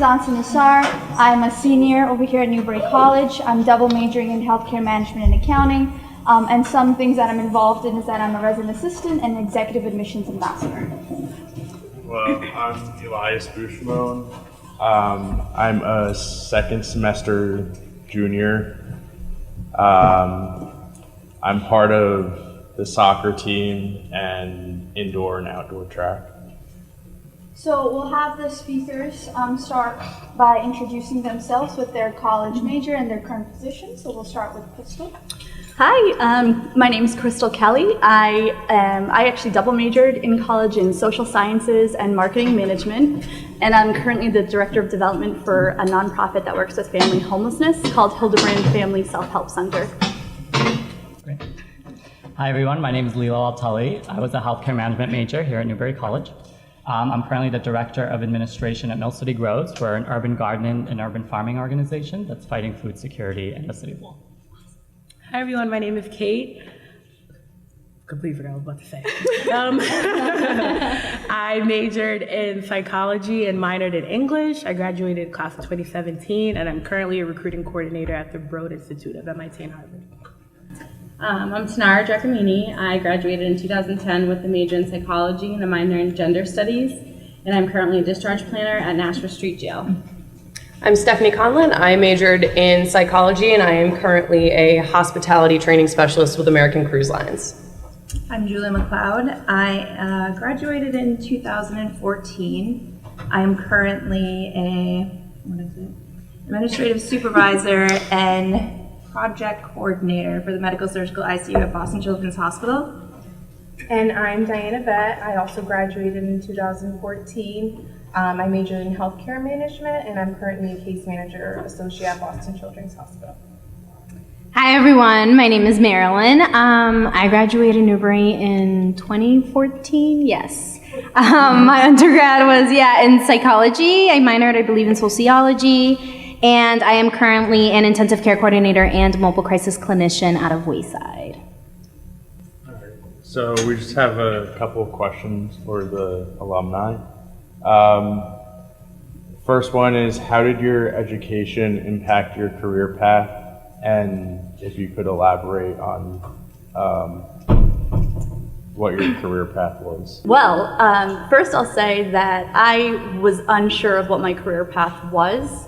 Johnson Nassar. I'm a senior over here at Newbury College. I'm double majoring in healthcare management and accounting. And some things that I'm involved in is that I'm a resident assistant and executive admissions ambassador. Well, I'm Elias Bushmone. I'm a second semester junior. I'm part of the soccer team and indoor and outdoor track. So we'll have the speakers start by introducing themselves with their college major and their current position. So we'll start with Crystal. Hi, my name is Crystal Kelly. I actually double majored in college in social sciences and marketing management, and I'm currently the director of development for a nonprofit that works with family homelessness called Hildebrand Family Self-Help Center. Great. Hi everyone, my name is Lilo Altali. I was a healthcare management major here at Newbury College. I'm currently the director of administration at Mill City Grows. We're an urban gardening and urban farming organization that's fighting food security in the city of Lowell. Hi everyone, my name is Kate. Completely forgot what I was about to say. I majored in psychology and minored in English. I graduated class of 2017, and I'm currently a recruiting coordinator at the Broad Institute of MIT and Harvard. I'm Tanara Giacomini. I graduated in 2010 with a major in psychology and a minor in gender studies, and I'm currently a discharge planner at Nashua Street Jail. I'm Stephanie Conlon. I majored in psychology and I am currently a hospitality training specialist with American Cruise Lines. I'm Julia McLeod. I graduated in 2014. I am currently administrative supervisor and project coordinator for the medical surgical ICU at Boston Children's Hospital. And I'm Diana Vett. I also graduated in 2014. I majored in healthcare management, and I'm currently a case manager associate at Boston Children's Hospital. Hi everyone, my name is Marilyn. I graduated Newbury in 2014, yes. My undergrad was, in psychology. I minored, I believe, in sociology, and I am currently an intensive care coordinator and mobile crisis clinician out of Wayside. All right. So we just have a couple of questions for the alumni. First one is, how did your education impact your career path? And if you could elaborate on what your career path was. Well, first I'll say that I was unsure of what my career path was.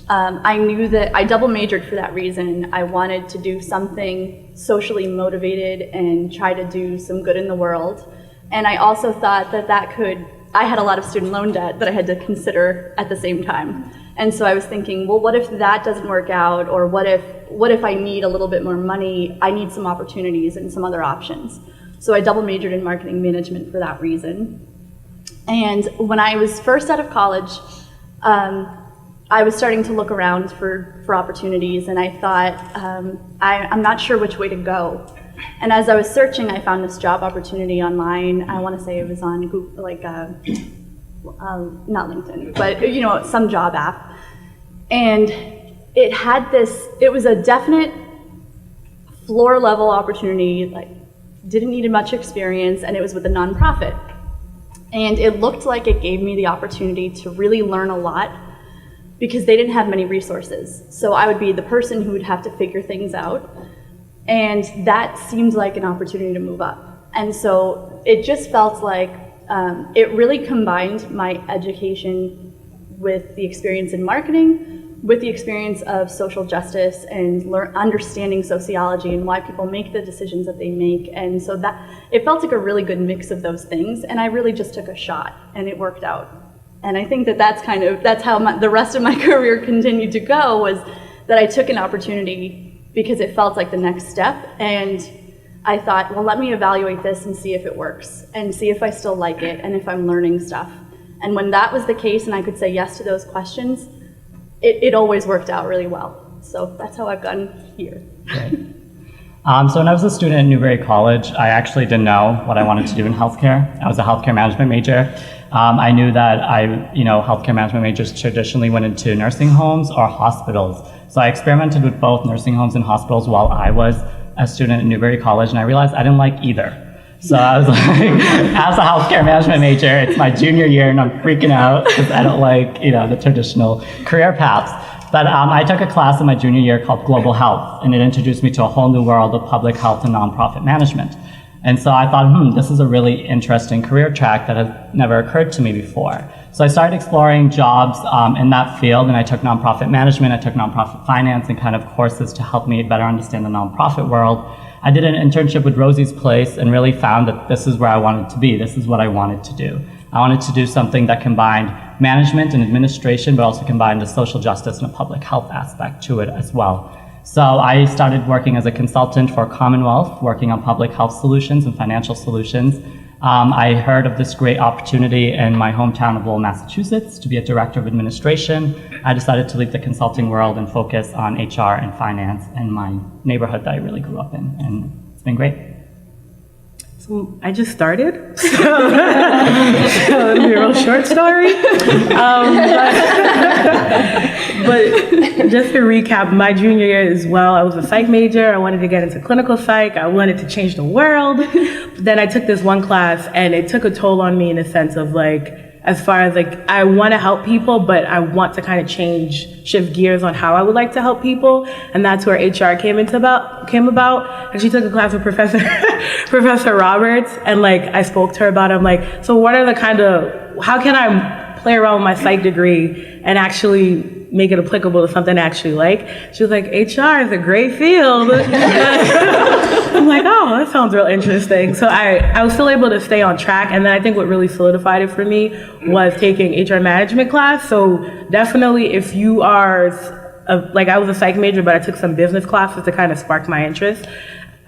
I knew that I double majored for that reason. I wanted to do something socially motivated and try to do some good in the world. And I also thought that I had a lot of student loan debt that I had to consider at the same time. And so I was thinking, well, what if that doesn't work out? Or what if I need a little bit more money? I need some opportunities and some other options. So I double majored in marketing management for that reason. And when I was first out of college, I was starting to look around for opportunities, and I thought, I'm not sure which way to go. And as I was searching, I found this job opportunity online. I want to say it was on Google, not LinkedIn, but some job app. And it was a definite floor level opportunity, didn't need much experience, and it was with a nonprofit. And it looked like it gave me the opportunity to really learn a lot because they didn't have many resources. So I would be the person who would have to figure things out. And that seemed like an opportunity to move up. And so it just felt like it really combined my education with the experience in marketing, with the experience of social justice and understanding sociology and why people make the decisions that they make. And so that it felt like a really good mix of those things. And I really just took a shot and it worked out. And I think that's how the rest of my career continued to go, was that I took an opportunity because it felt like the next step, and I thought, well, let me evaluate this and see if it works, and see if I still like it, and if I'm learning stuff. And when that was the case, and I could say yes to those questions, it always worked out really well. So that's how I've gotten here. Great. So when I was a student at Newbury College, I actually didn't know what I wanted to do in healthcare. I was a healthcare management major. I knew that healthcare management majors traditionally went into nursing homes or hospitals. So I experimented with both nursing homes and hospitals while I was a student at Newbury College, and I realized I didn't like either. So I was like, as a healthcare management major, it's my junior year and I'm freaking out because I don't like, the traditional career paths. But I took a class in my junior year called Global Health, and it introduced me to a whole new world of public health and nonprofit management. And so I thought, this is a really interesting career track that has never occurred to me before. So I started exploring jobs in that field, and I took nonprofit management, I took nonprofit finance, and kind of courses to help me better understand the nonprofit world. I did an internship with Rosie's Place and really found that this is where I wanted to be. This is what I wanted to do. I wanted to do something that combined management and administration, but also combined the social justice and a public health aspect to it as well. So I started working as a consultant for Commonwealth, working on public health solutions and financial solutions. I heard of this great opportunity in my hometown of Lowell, Massachusetts, to be a director of administration. I decided to leave the consulting world and focus on HR and finance in my neighborhood that I really grew up in, and it's been great. So I just started, so it'll be a real short story. But just to recap, my junior year as well, I was a psych major. I wanted to get into clinical psych. I wanted to change the world. But then I took this one class and it took a toll on me in a sense of as far as I want to help people, but I want to kind of shift gears on how I would like to help people. And that's where HR came about. And she took a class with Professor Roberts, and I spoke to her about it. I'm like, so what are how can I play around with my psych degree and actually make it applicable to something I actually like? She was like, HR is a great field. I'm like, oh, that sounds real interesting. So I was still able to stay on track. And then I think what really solidified it for me was taking HR management class. So definitely if you are, I was a psych major, but I took some business classes to kind of spark my interest.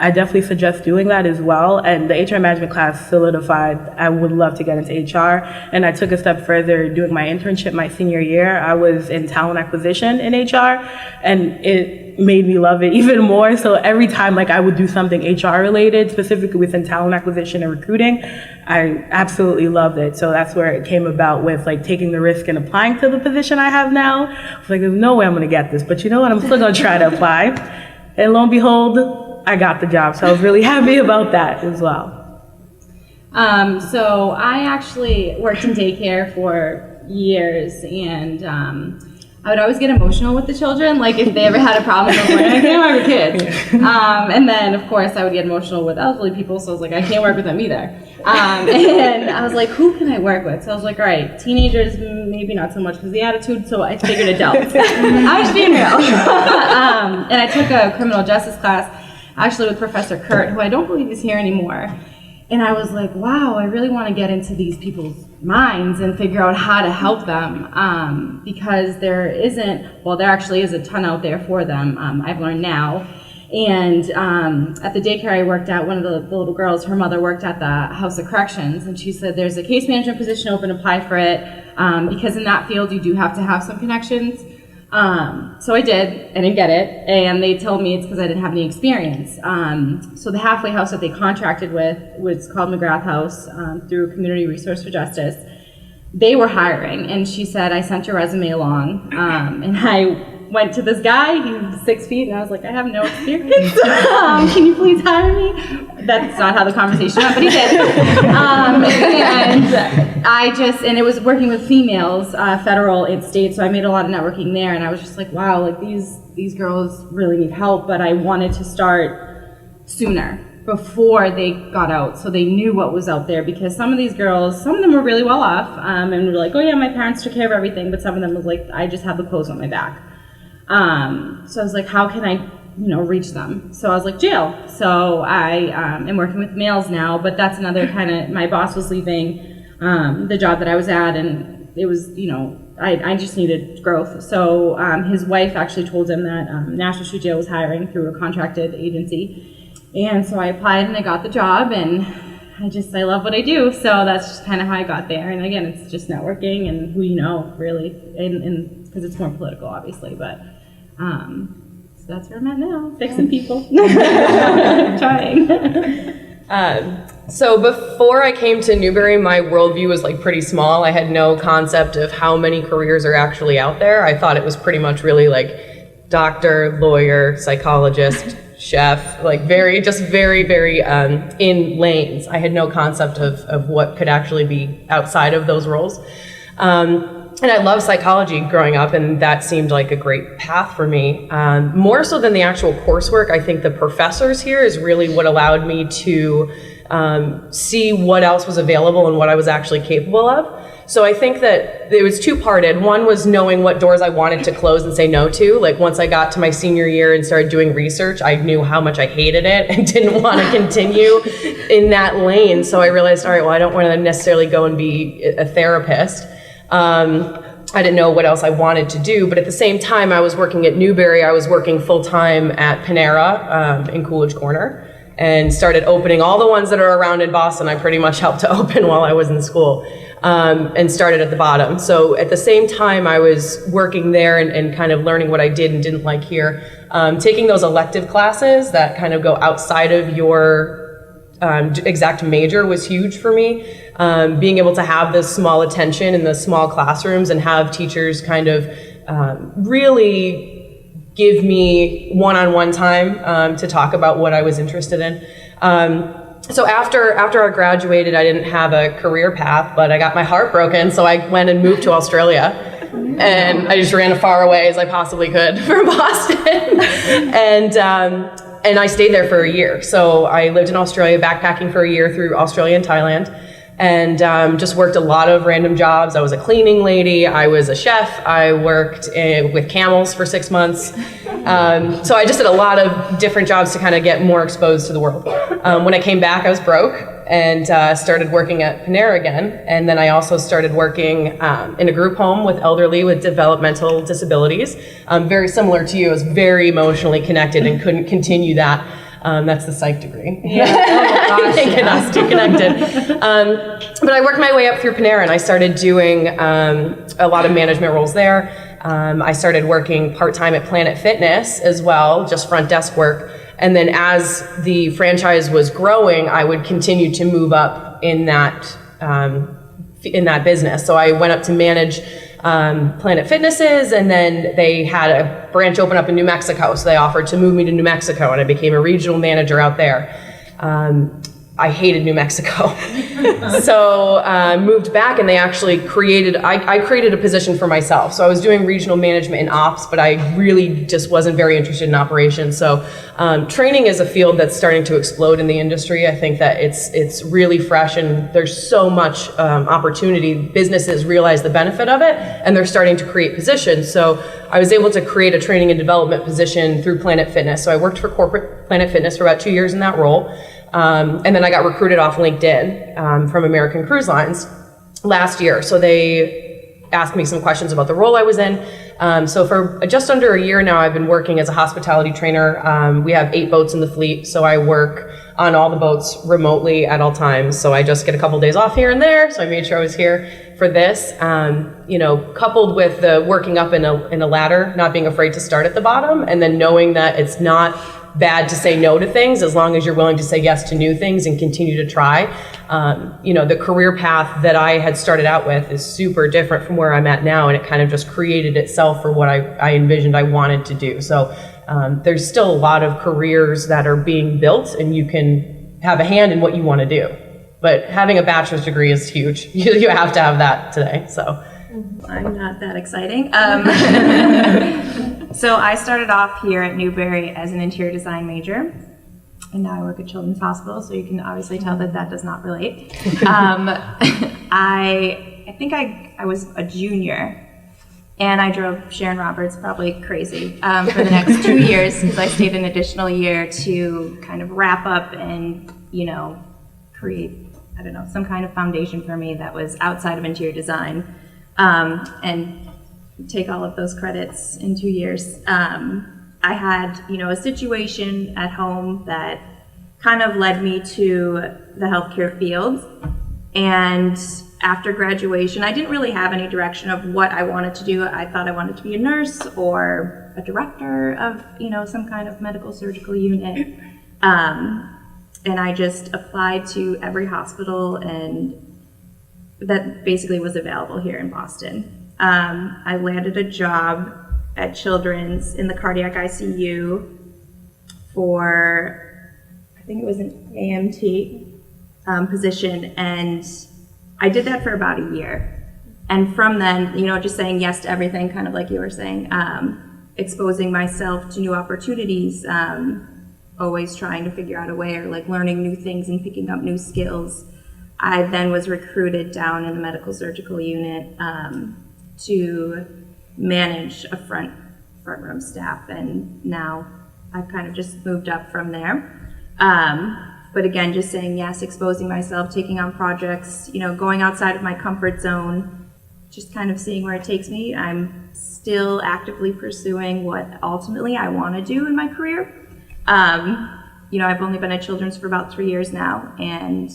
I definitely suggest doing that as well. And the HR management class solidified, I would love to get into HR. And I took a step further doing my internship my senior year. I was in talent acquisition in HR, and it made me love it even more. So every time I would do something HR related, specifically within talent acquisition and recruiting, I absolutely loved it. So that's where it came about with taking the risk and applying to the position I have now. I was like, there's no way I'm gonna get this, but you know what, I'm still gonna try to apply. And lo and behold, I got the job, so I was really happy about that as well. So I actually worked in daycare for years, and I would always get emotional with the children, if they ever had a problem, I was like, I can't work with kids. And then, of course, I would get emotional with elderly people, so I was like, I can't work with them either. And I was like, who can I work with? So I was like, all right, teenagers, maybe not so much because of the attitude, so I figured adults. I was being real. And I took a criminal justice class, actually with Professor Kurt, who I don't believe is here anymore. And I was like, wow, I really want to get into these people's minds and figure out how to help them, because there actually is a ton out there for them, I've learned now. And at the daycare I worked at, one of the little girls, her mother worked at the House of Corrections, and she said, there's a case management position open, apply for it, because in that field you do have to have some connections. So I did. I didn't get it, and they told me it's because I didn't have any experience. So the halfway house that they contracted with was called McGrath House, through Community Resource for Justice. They were hiring, and she said, I sent your resume along, and I went to this guy, he was 6 feet, and I was like, I have no experience. Can you please hire me? That's not how the conversation went, but he did. And it was working with females, federal and state, so I made a lot of networking there, and I was just like, wow, these girls really need help, but I wanted to start sooner, before they got out, so they knew what was out there, because some of these girls, some of them were really well off, and were like, oh yeah, my parents took care of everything, but some of them was like, I just have the clothes on my back. So I was like, how can I, reach them? So I was like, jail. So I am working with males now, but that's another my boss was leaving the job that I was at, and it was, I just needed growth. So his wife actually told him that National Street Jail was hiring through a contracted agency. And so I applied and I got the job, and I love what I do. So that's just kind of how I got there. And again, it's just networking and who you know, really, and because it's more political, obviously, but so that's where I'm at now, fixing people. Trying. So before I came to Newbury, my worldview was pretty small. I had no concept of how many careers are actually out there. I thought it was pretty much really doctor, lawyer, psychologist, chef, like very, very in lanes. I had no concept of what could actually be outside of those roles. And I love psychology growing up, and that seemed like a great path for me. More so than the actual coursework, I think the professors here is really what allowed me to see what else was available and what I was actually capable of. So I think that it was two-parted. One was knowing what doors I wanted to close and say no to. Like once I got to my senior year and started doing research, I knew how much I hated it and didn't want to continue in that lane. So I realized, all right, well, I don't want to necessarily go and be a therapist. I didn't know what else I wanted to do, but at the same time I was working at Newbury, I was working full-time at Panera in Coolidge Corner, and started opening all the ones that are around in Boston. I pretty much helped to open while I was in school, and started at the bottom. So at the same time I was working there and kind of learning what I did and didn't like here, taking those elective classes that kind of go outside of your exact major was huge for me. Being able to have this small attention in the small classrooms and have teachers kind of really give me one-on-one time to talk about what I was interested in. So after I graduated, I didn't have a career path, but I got my heart broken, so I went and moved to Australia. And I just ran as far away as I possibly could from Boston. And I stayed there for a year. So I lived in Australia, backpacking for a year through Australia and Thailand, and just worked a lot of random jobs. I was a cleaning lady, I was a chef, I worked with camels for 6 months. So I just did a lot of different jobs to kind of get more exposed to the world. When I came back, I was broke and started working at Panera again. And then I also started working in a group home with elderly with developmental disabilities. Very similar to you, I was very emotionally connected and couldn't continue that. That's the psych degree. Yeah. Oh gosh, making us too connected. But I worked my way up through Panera, and I started doing a lot of management roles there. I started working part-time at Planet Fitness as well, just front desk work. And then as the franchise was growing, I would continue to move up in that business. So I went up to manage Planet Fitnesses, and then they had a branch open up in New Mexico, so they offered to move me to New Mexico, and I became a regional manager out there. I hated New Mexico. So moved back, and they actually I created a position for myself. So I was doing regional management and ops, but I really just wasn't very interested in operations. So training is a field that's starting to explode in the industry. I think that it's really fresh, and there's so much opportunity. Businesses realize the benefit of it, and they're starting to create positions. So I was able to create a training and development position through Planet Fitness. So I worked for corporate Planet Fitness for about 2 years in that role. And then I got recruited off LinkedIn from American Cruise Lines last year. So they asked me some questions about the role I was in. So for just under a year now, I've been working as a hospitality trainer. We have 8 boats in the fleet, so I work on all the boats remotely at all times. So I just get a couple days off here and there. So I made sure I was here for this. Coupled with the working up in a ladder, not being afraid to start at the bottom, and then knowing that it's not bad to say no to things as long as you're willing to say yes to new things and continue to try. The career path that I had started out with is super different from where I'm at now, and it kind of just created itself for what I envisioned I wanted to do. So there's still a lot of careers that are being built, and you can have a hand in what you want to do. But having a bachelor's degree is huge. You have to have that today. So I'm not that exciting. So I started off here at Newbury as an interior design major, and now I work at Children's Hospital, so you can obviously tell that does not relate. I think I was a junior, and I drove Sharon Roberts probably crazy for the next 2 years, because I stayed an additional year to kind of wrap up and, create, some kind of foundation for me that was outside of interior design. And take all of those credits in 2 years. I had, a situation at home that kind of led me to the healthcare field. And after graduation, I didn't really have any direction of what I wanted to do. I thought I wanted to be a nurse or a director of, some kind of medical surgical unit. And I just applied to every hospital and that basically was available here in Boston. I landed a job at Children's in the cardiac ICU for, I think it was an AMT position, and I did that for about a year. And from then, just saying yes to everything, kind of like you were saying, exposing myself to new opportunities, always trying to figure out a way, or like learning new things and picking up new skills. I then was recruited down in the medical surgical unit to manage a front room staff, and now I've kind of just moved up from there. But again, just saying yes, exposing myself, taking on projects, going outside of my comfort zone, just kind of seeing where it takes me. I'm still actively pursuing what ultimately I want to do in my career. I've only been at Children's for about 3 years now, and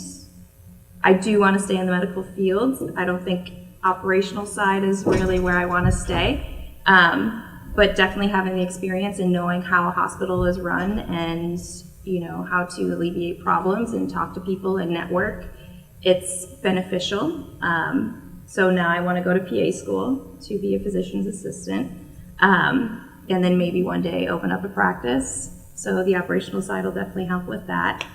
I do want to stay in the medical field. I don't think operational side is really where I want to stay, but definitely having the experience and knowing how a hospital is run, and how to alleviate problems and talk to people and network, it's beneficial. So now I want to go to PA school to be a physician's assistant, and then maybe one day open up a practice. So the operational side will definitely help with that.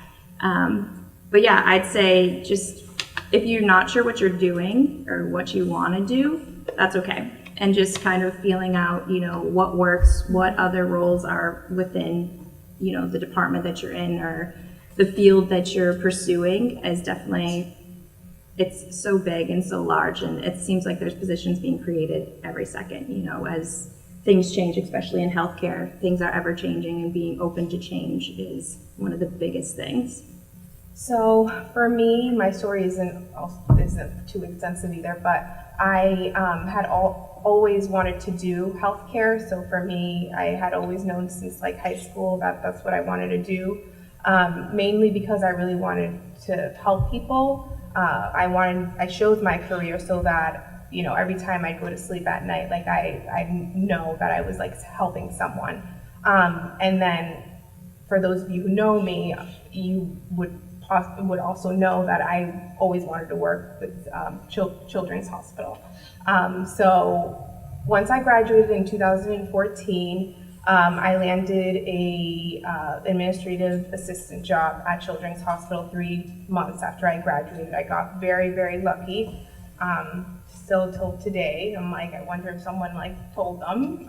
But yeah, I'd say just if you're not sure what you're doing or what you want to do, that's okay. And just kind of feeling out, what works, what other roles are within, the department that you're in or the field that you're pursuing is definitely, it's so big and so large, and it seems like there's positions being created every second, as things change, especially in healthcare. Things are ever changing, and being open to change is one of the biggest things. So for me, my story isn't too extensive either, but I had always wanted to do healthcare. So for me, I had always known since like high school that that's what I wanted to do, mainly because I really wanted to help people. I chose my career so that, every time I'd go to sleep at night, like I know that I was like helping someone. And then for those of you who know me, you would also know that I always wanted to work with Children's Hospital. So once I graduated in 2014, I landed a administrative assistant job at Children's Hospital 3 months after I graduated. I got very, very lucky. Still till today, I'm like, I wonder if someone like told them,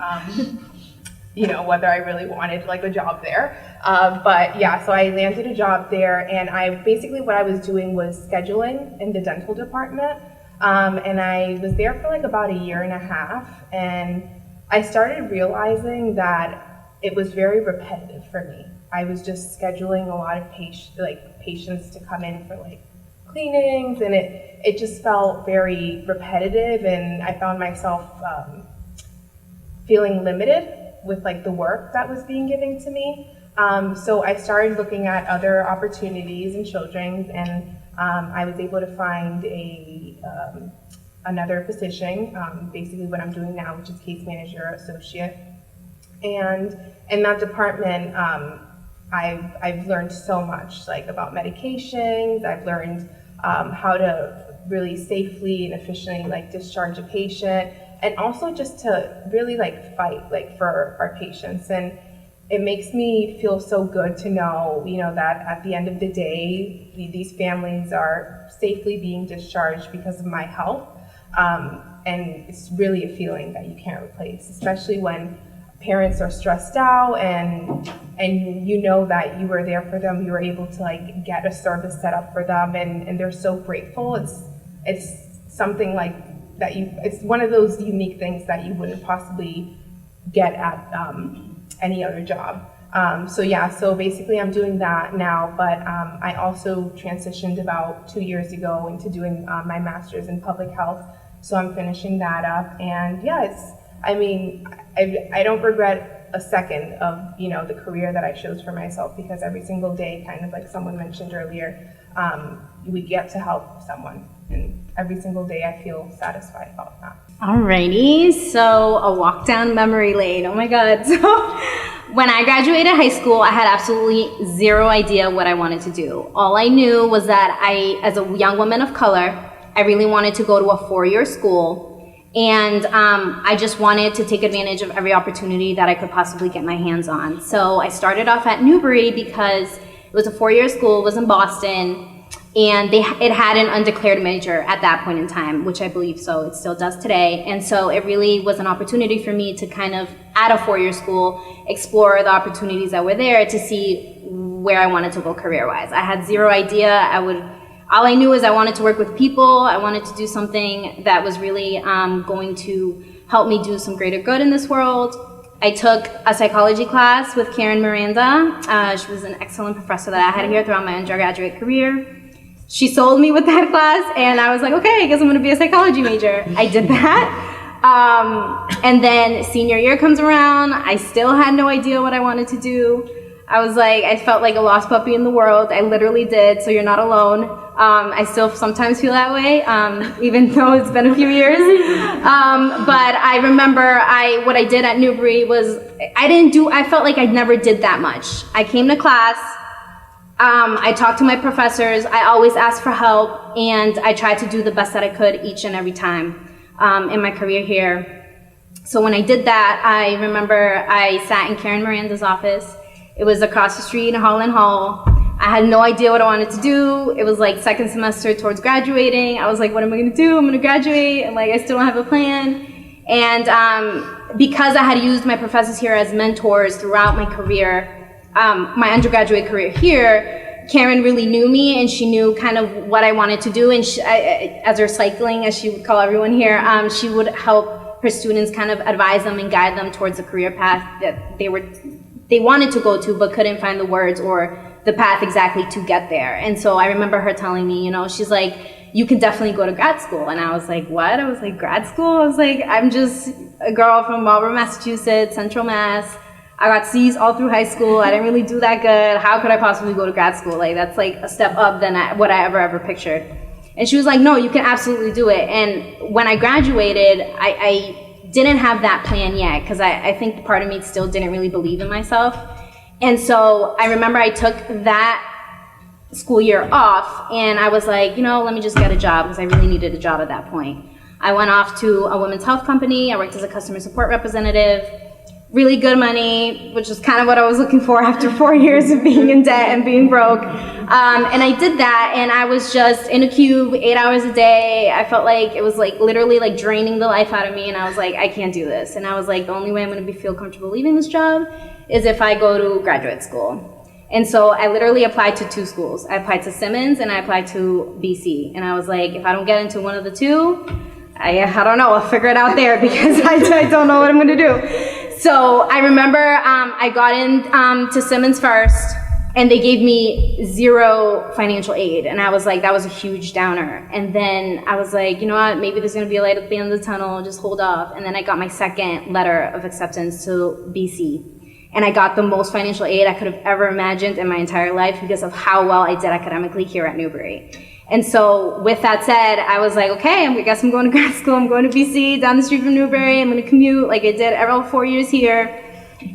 whether I really wanted like a job there. But yeah, so I landed a job there, and what I was doing was scheduling in the dental department. And I was there for like about a year and a half, and I started realizing that it was very repetitive for me. I was just scheduling a lot of patients to come in for like cleanings, and it just felt very repetitive, and I found myself feeling limited with like the work that was being given to me. So I started looking at other opportunities in Children's, and I was able to find another position, basically what I'm doing now, which is case manager associate. And in that department, I've learned so much, like about medications. I've learned how to really safely and efficiently like discharge a patient, and also just to really like fight like for our patients. And it makes me feel so good to know, that at the end of the day, these families are safely being discharged because of my help. And it's really a feeling that you can't replace, especially when parents are stressed out and that you were there for them, you were able to like get a service set up for them, and they're so grateful. It's something like that it's one of those unique things that you wouldn't possibly get at any other job. So basically I'm doing that now, but I also transitioned about 2 years ago into doing my master's in public health. So I'm finishing that up, and yeah, I don't regret a second of, the career that I chose for myself, because every single day, kind of like someone mentioned earlier, we get to help someone, and every single day I feel satisfied about that. Alrighty, so a walk down memory lane. Oh my God. So when I graduated high school, I had absolutely zero idea what I wanted to do. All I knew was that as a young woman of color, I really wanted to go to a 4-year school And I just wanted to take advantage of every opportunity that I could possibly get my hands on. So I started off at Newbury because it was a 4-year school, it was in Boston, and it had an undeclared major at that point in time, which I believe so, it still does today. And so it really was an opportunity for me to kind of, at a 4-year school, explore the opportunities that were there to see where I wanted to go career-wise. I had zero idea. All I knew is I wanted to work with people. I wanted to do something that was really going to help me do some greater good in this world. I took a psychology class with Karen Miranda. She was an excellent professor that I had here throughout my undergraduate career. She sold me with that class, and I was like, okay, I guess I'm gonna be a psychology major. I did that. And then senior year comes around, I still had no idea what I wanted to do. I was like, I felt like a lost puppy in the world. I literally did, so you're not alone. I still sometimes feel that way, even though it's been a few years. But I remember what I did at Newbury was, I felt like I never did that much. I came to class, I talked to my professors, I always asked for help, and I tried to do the best that I could each and every time in my career here. So when I did that, I remember I sat in Karen Miranda's office. It was across the street in Holland Hall. I had no idea what I wanted to do. It was like second semester towards graduating. I was like, what am I gonna do? I'm gonna graduate, and like I still don't have a plan. And because I had used my professors here as mentors throughout my career, my undergraduate career here, Karen really knew me, and she knew kind of what I wanted to do. And as her cycling, as she would call everyone here, she would help her students kind of advise them and guide them towards the career path that they wanted to go to, but couldn't find the words or the path exactly to get there. And so I remember her telling me, she's like, you can definitely go to grad school. And I was like, what? I was like, grad school? I was like, I'm just a girl from Marlborough, Massachusetts, Central Mass. I got C's all through high school. I didn't really do that good. How could I possibly go to grad school? Like, that's like a step up than what I ever pictured. And she was like, no, you can absolutely do it. And when I graduated, I didn't have that plan yet, because I think part of me still didn't really believe in myself. And so I remember I took that school year off, and I was like, let me just get a job, because I really needed a job at that point. I went off to a women's health company. I worked as a customer support representative. Really good money, which is kind of what I was looking for after 4 years of being in debt and being broke. And I did that, and I was just in a cube 8 hours a day. I felt like it was like literally like draining the life out of me, and I was like, I can't do this. And I was like, the only way I'm gonna feel comfortable leaving this job is if I go to graduate school. And so I literally applied to 2 schools. I applied to Simmons and I applied to BC. And I was like, if I don't get into one of the 2, I don't know, I'll figure it out there, because I don't know what I'm gonna do. So I remember I got in to Simmons first, and they gave me 0 financial aid. And I was like, that was a huge downer. And then I was like, you know what, maybe there's gonna be a light at the end of the tunnel, just hold off. And then I got my second letter of acceptance to BC. And I got the most financial aid I could have ever imagined in my entire life because of how well I did academically here at Newbury. And so with that said, I was like, okay, I guess I'm going to grad school. I'm going to BC, down the street from Newbury. I'm going to commute like I did all 4 years here.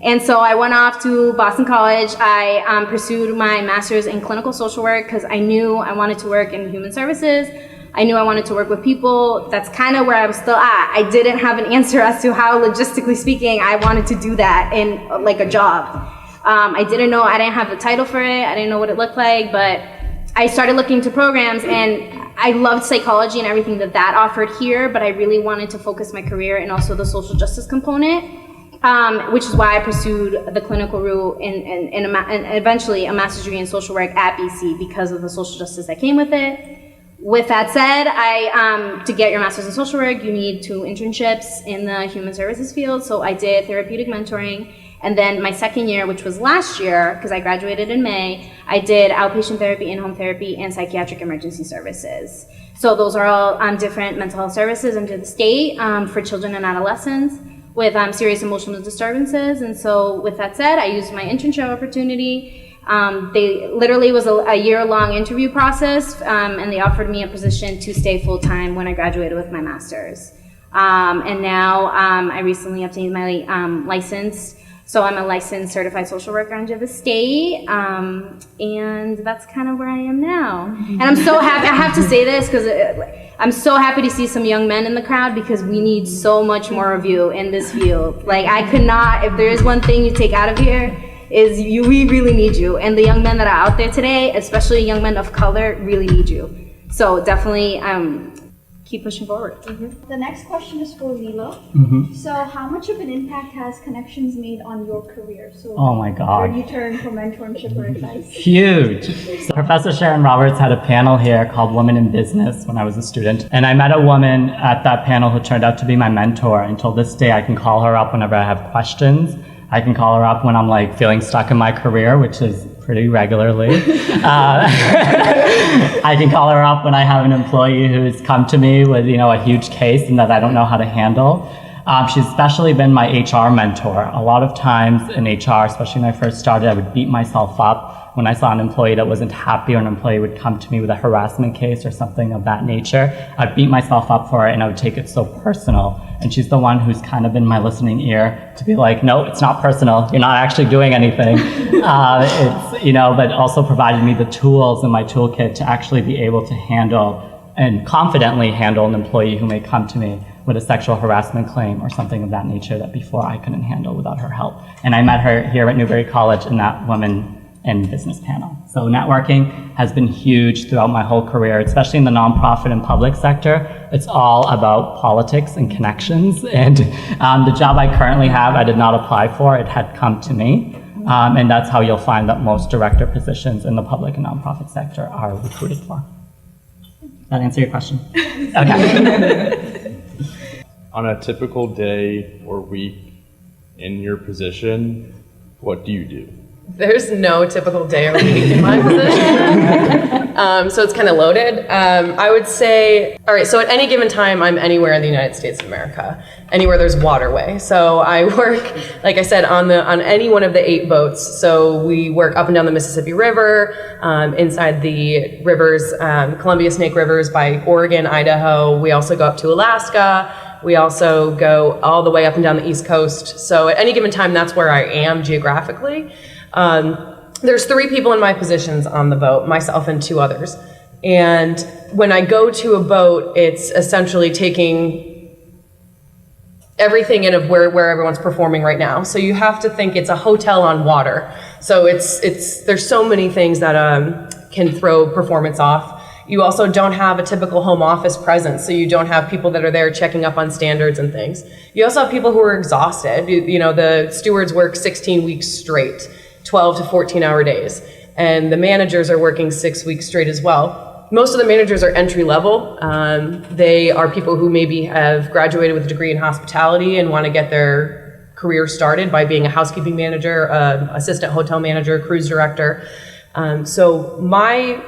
And so I went off to Boston College. I pursued my master's in clinical social work because I knew I wanted to work in human services. I knew I wanted to work with people. That's kind of where I was still at. I didn't have an answer as to how, logistically speaking, I wanted to do that in like a job. I didn't know, I didn't have the title for it. I didn't know what it looked like, but I started looking into programs, and I loved psychology and everything that offered here, but I really wanted to focus my career and also the social justice component, which is why I pursued the clinical route and eventually a master's degree in social work at BC because of the social justice that came with it. With that said, to get your master's in social work, you need 2 internships in the human services field. So I did therapeutic mentoring. And then my second year, which was last year, because I graduated in May, I did outpatient therapy, in-home therapy, and psychiatric emergency services. So those are all different mental health services under the state for children and adolescents with serious emotional disturbances. And so with that said, I used my internship opportunity. They literally was a year-long interview process, and they offered me a position to stay full-time when I graduated with my master's. And now I recently obtained my license. So I'm a licensed certified social worker under the state, and that's kind of where I am now. And I'm so happy. I have to say this because I'm so happy to see some young men in the crowd because we need so much more of you in this field. Like, I could not, if there is one thing you take out of here, is we really need you. And the young men that are out there today, especially young men of color, really need you. So definitely keep pushing forward. The next question is for Lilo. So how much of an impact has Connections made on your career? So Oh my God. where do you turn for mentorship or advice? Huge. So Professor Sharon Roberts had a panel here called Women in Business when I was a student. And I met a woman at that panel who turned out to be my mentor. Until this day, I can call her up whenever I have questions. I can call her up when I'm like feeling stuck in my career, which is pretty regularly. I can call her up when I have an employee who's come to me with, a huge case and that I don't know how to handle. She's especially been my HR mentor. A lot of times in HR, especially when I first started, I would beat myself up when I saw an employee that wasn't happy, or an employee would come to me with a harassment case or something of that nature. I'd beat myself up for it and I would take it so personal. And she's the one who's kind of been my listening ear to be like, no, it's not personal. You're not actually doing anything. But also provided me the tools in my toolkit to actually be able to handle and confidently handle an employee who may come to me with a sexual harassment claim or something of that nature that before I couldn't handle without her help. And I met her here at Newbury College in that Women in Business panel. So networking has been huge throughout my whole career, especially in the nonprofit and public sector. It's all about politics and connections. And the job I currently have, I did not apply for. It had come to me. And that's how you'll find that most director positions in the public and nonprofit sector are recruited for. Does that answer your question? Okay. On a typical day or week in your position, what do you do? There's no typical day or week in my position. So it's kind of loaded. I would say, all right, so at any given time, I'm anywhere in the United States of America, anywhere there's waterway. So I work, like I said, on any one of the 8 boats. So we work up and down the Mississippi River, inside the rivers, Columbia Snake Rivers by Oregon, Idaho. We also go up to Alaska. We also go all the way up and down the East Coast. So at any given time, that's where I am geographically. There's 3 people in my positions on the boat, myself and 2 others. And when I go to a boat, it's essentially taking everything in of where everyone's performing right now. So you have to think it's a hotel on water. So there's so many things that can throw performance off. You also don't have a typical home office presence, so you don't have people that are there checking up on standards and things. You also have people who are exhausted. The stewards work 16 weeks straight, 12 to 14-hour days, and the managers are working 6 weeks straight as well. Most of the managers are entry level. They are people who maybe have graduated with a degree in hospitality and want to get their career started by being a housekeeping manager, assistant hotel manager, cruise director. So my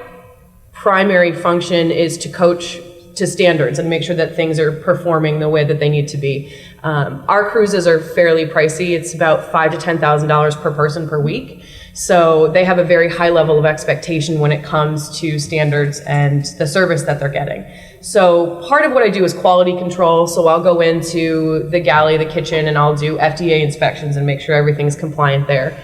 primary function is to coach to standards and make sure that things are performing the way that they need to be. Our cruises are fairly pricey. It's about $5,000 to $10,000 per person per week. So they have a very high level of expectation when it comes to standards and the service that they're getting. So part of what I do is quality control. So I'll go into the galley, the kitchen, and I'll do FDA inspections and make sure everything's compliant there.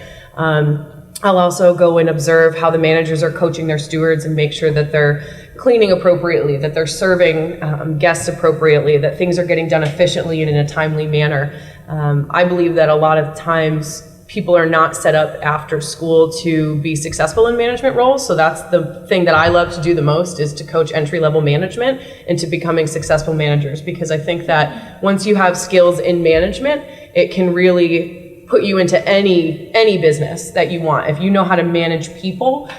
I'll also go and observe how the managers are coaching their stewards and make sure that they're cleaning appropriately, that they're serving guests appropriately, that things are getting done efficiently and in a timely manner. I believe that a lot of times people are not set up after school to be successful in management roles. So that's the thing that I love to do the most, is to coach entry-level management into becoming successful managers, because I think that once you have skills in management, it can really put you into any business that you want. If you know how to manage people,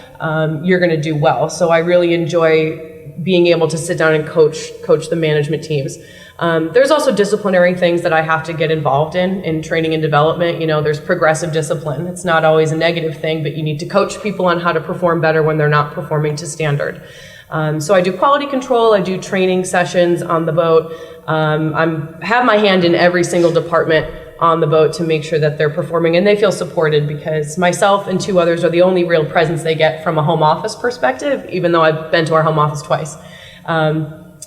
you're going to do well. So I really enjoy being able to sit down and coach the management teams. There's also disciplinary things that I have to get involved in training and development. There's progressive discipline. It's not always a negative thing, but you need to coach people on how to perform better when they're not performing to standard. So I do quality control, I do training sessions on the boat. I have my hand in every single department on the boat to make sure that they're performing and they feel supported, because myself and 2 others are the only real presence they get from a home office perspective, even though I've been to our home office twice.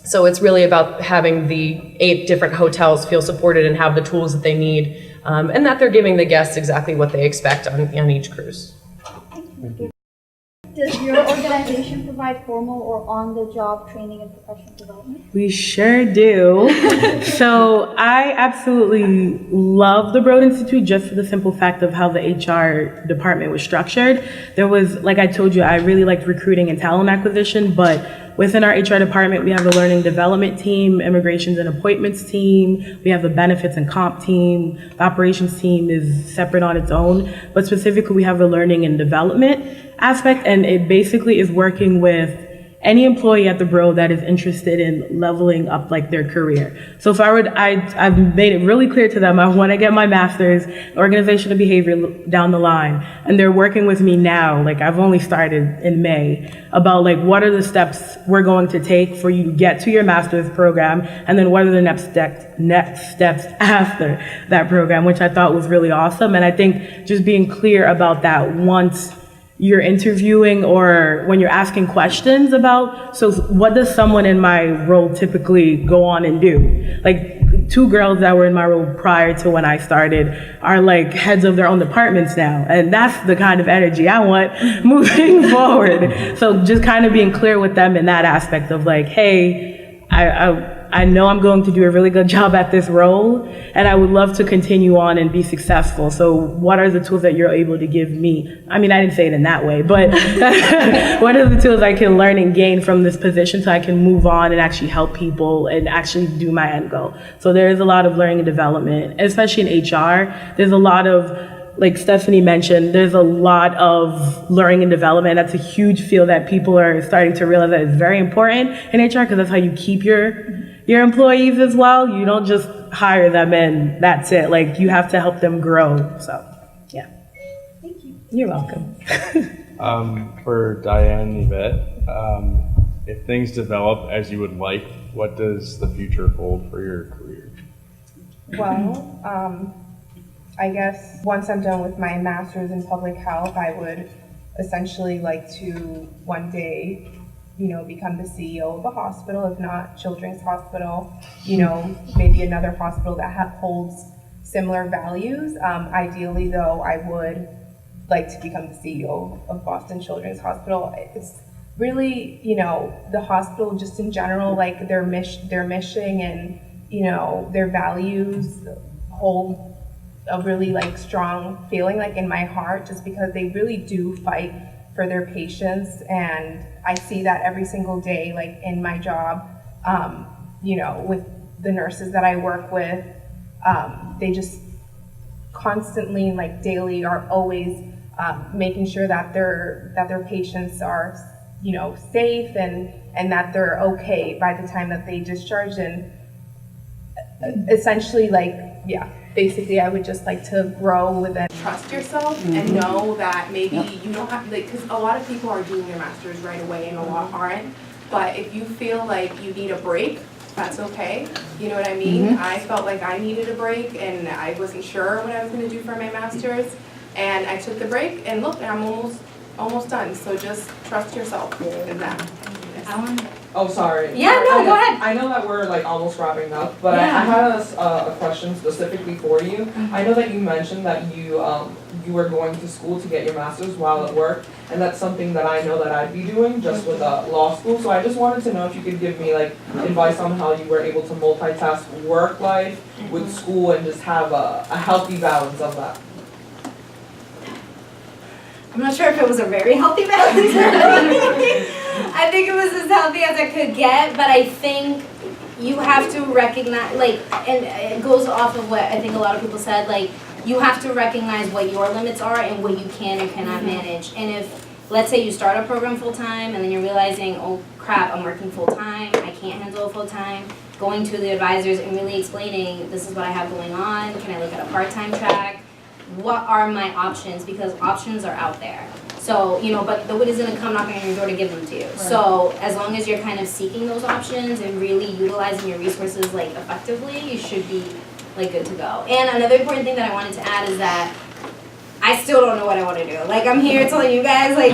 So it's really about having the 8 different hotels feel supported and have the tools that they need, and that they're giving the guests exactly what they expect on each cruise. Does your organization provide formal or on-the-job training and professional development? We sure do. So I absolutely love the Broad Institute just for the simple fact of how the HR department was structured. There was, like I told you, I really liked recruiting and talent acquisition, but within our HR department, we have the learning development team, immigrations and appointments team, we have the benefits and comp team, the operations team is separate on its own, but specifically we have the learning and development aspect, and it basically is working with any employee at the Broad that is interested in leveling up like their career. So if I've made it really clear to them, I want to get my master's in organizational behavior down the line, and they're working with me now, like I've only started in May, about like what are the steps we're going to take for you to get to your master's program, and then what are the next steps after that program, which I thought was really awesome. And I think just being clear about that once you're interviewing or when you're asking questions about, so what does someone in my role typically go on and do? Like 2 girls that were in my role prior to when I started are like heads of their own departments now. And that's the kind of energy I want moving forward. So just kind of being clear with them in that aspect of like, hey, I know I'm going to do a really good job at this role, and I would love to continue on and be successful. So what are the tools that you're able to give me? I mean, I didn't say it in that way, but what are the tools I can learn and gain from this position so I can move on and actually help people and actually do my end goal? So there is a lot of learning and development, especially in HR. There's a lot of, like Stephanie mentioned, there's a lot of learning and development. That's a huge field that people are starting to realize that is very important in HR, because that's how you keep your employees as well. You don't just hire them and that's it. Like, you have to help them grow. So, yeah. Thank you. You're welcome. For Diane and Yvette, if things develop as you would like, what does the future hold for your career? Well, I guess once I'm done with my master's in public health, I would essentially like to one day, become the CEO of a hospital, if not Children's Hospital, maybe another hospital that holds similar values. Ideally, though, I would like to become the CEO of Boston Children's Hospital. It's really, the hospital just in general, like their mission and, their values hold a really like strong feeling like in my heart, just because they really do fight for their patients, and I see that every single day, like in my job, with the nurses that I work with, they just constantly, like daily, are always making sure that their patients are, safe and that they're okay by the time that they discharge. And essentially, basically, I would just like to grow with it. Trust yourself and know that maybe you don't have, because a lot of people are doing their master's right away and a lot aren't. But if you feel like you need a break, that's okay. You know what I mean? I felt like I needed a break and I wasn't sure what I was going to do for my master's. And I took the break and look, I'm almost done. So just trust yourself in that. Alan? Oh, sorry. Yeah, no, go ahead. I know that we're like almost wrapping up, but Yeah. I had a question specifically for you. I know that you mentioned that you were going to school to get your master's while at work, and that's something that I know that I'd be doing just with law school. So I just wanted to know if you could give me like advice on how you were able to multitask work life with school and just have a healthy balance of that. I'm not sure if it was a very healthy balance. I think it was as healthy as I could get, but I think you have to recognize, and it goes off of what I think a lot of people said, you have to recognize what your limits are and what you can and cannot manage. And if, let's say you start a program full-time and then you're realizing, oh crap, I'm working full-time, I can't handle full-time, going to the advisors and really explaining, this is what I have going on, can I look at a part-time track? What are my options? Because options are out there. So, but nobody's gonna come knocking on your door to give them to you. Right. So as long as you're kind of seeking those options and really utilizing your resources effectively, you should be good to go. And another important thing that I wanted to add is that I still don't know what I want to do. I'm here telling you guys, but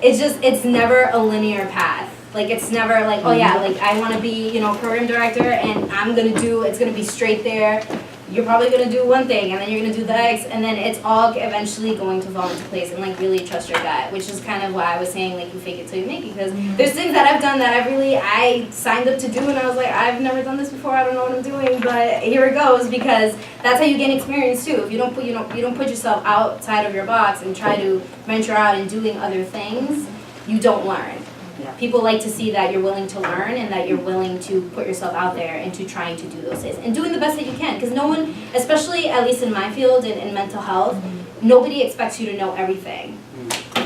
it's never a linear path. It's never oh yeah, I want to be, program director and it's gonna be straight there. you're probably gonna do one thing, and then you're gonna do the X, and then it's all eventually going to fall into place, and like really trust your gut, which is kind of why I was saying like you fake it till you make it, because there's things that I've done that I signed up to do, and I was like, I've never done this before, I don't know what I'm doing, but here it goes, because that's how you gain experience too. If you don't put yourself outside of your box and try to venture out and doing other things, you don't learn. People like to see that you're willing to learn and that you're willing to put yourself out there into trying to do those things and doing the best that you can, because no one, especially at least in my field in mental health, nobody expects you to know everything.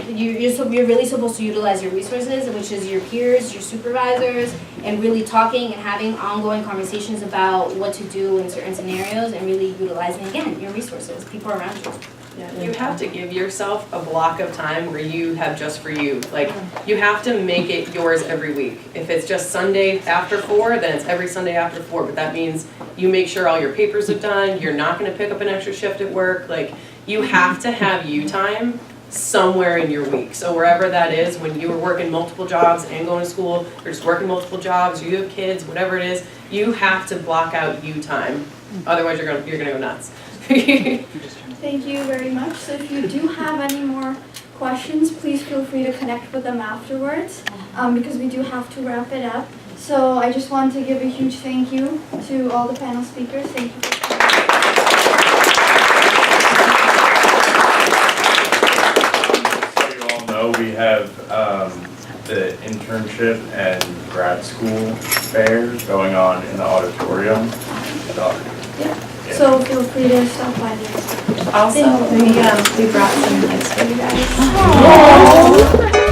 You're really supposed to utilize your resources, which is your peers, your supervisors, and really talking and having ongoing conversations about what to do in certain scenarios, and really utilizing, again, your resources, people around you. Yeah, you have to give yourself a block of time where you have just for you. Like, you have to make it yours every week. If it's just Sunday after 4, then it's every Sunday after 4. But that means you make sure all your papers are done. You're not going to pick up an extra shift at work. Like, you have to have you time somewhere in your week. So wherever that is, when you were working multiple jobs and going to school, or just working multiple jobs, or you have kids, whatever it is, you have to block out you time. Otherwise, you're gonna go nuts. Thank you very much. So if you do have any more questions, please feel free to connect with them afterwards, because we do have to wrap it up. So I just want to give a huge thank you to all the panel speakers. Thank you for So you all know we have the internship and grad school fairs going on in the auditorium. So feel free to stop by there. Also, we brought some gifts for you guys.